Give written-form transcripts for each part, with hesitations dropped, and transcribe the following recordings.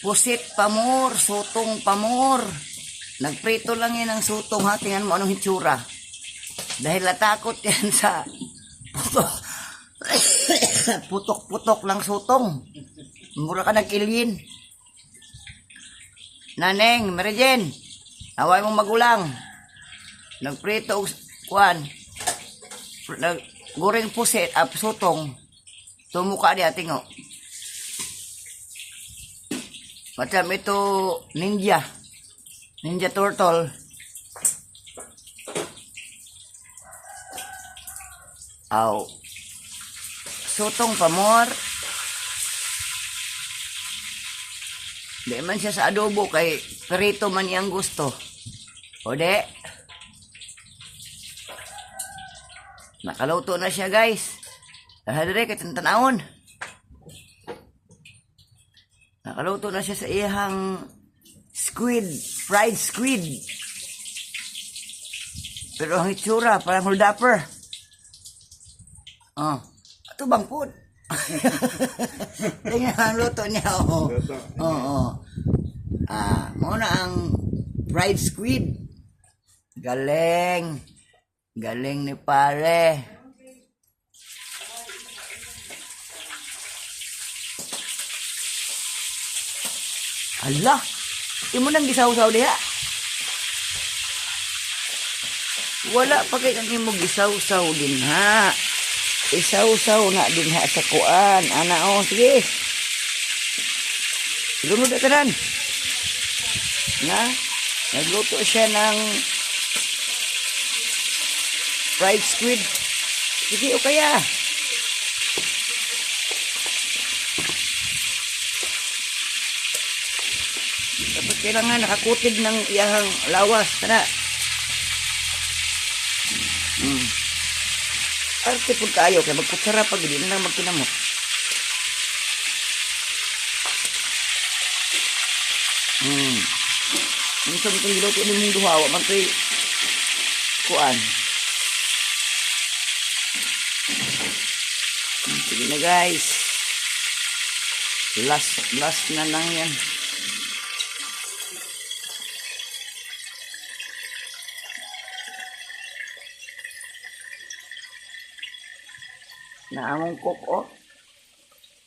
Pusit pamor, sutong pamor. Nagprito lang yan ng sutong ha. Tingnan mo anong hitsura. Dahil natakot yan sa putok-putok lang sutong. Mura ka nag-ilyin. Naneng, Merijen, away mong magulang. Nagprito og kuan. Goreng pusit, sutong. Tumuka di ating o. Macam itu ninja. Ninja turtle. Aw. Sutong pamor. Di man siya sa adobo kay perito man iyang gusto. O de. Nakaluto na siya guys. Hadre kay tantanawon. Nakaluto na siya sa iyang squid, fried squid. Pero ang itsura parang holdapper. Oh, ito bang food? Tingnan ang luto niya. Oh. Oh. Muna ang fried squid. Galing. Galing ni pare. Allah, imo nang gisaw-saw diha. Wala pa kay ang imo gisaw-saw din ha. Isaw-saw na din ha sa kuan. Ana o, sige. Lunod na tanan. Na, nagluto siya ng fried squid. Sige o kaya. Dapat kailangan nakakutid ng iyahang lawas. Tana. Arte po tayo, kaya magkutsara pag hindi na lang magkinamot. Minsan itong giluto ni mong duhawa, mantay kuan. Sige na guys. Last na lang yan. Naamong cook oh.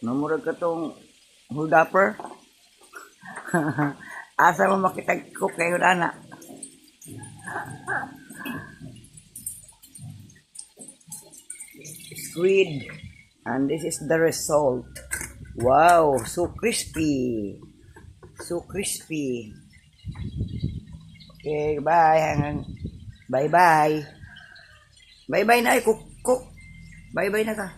Namurag ka tong holdapper. Asa mo makitag cook kayo na. Squid. And this is the result. Wow, so crispy. So crispy. Okay, bye. Bye-bye. Bye-bye na cook. Bye-bye na ka.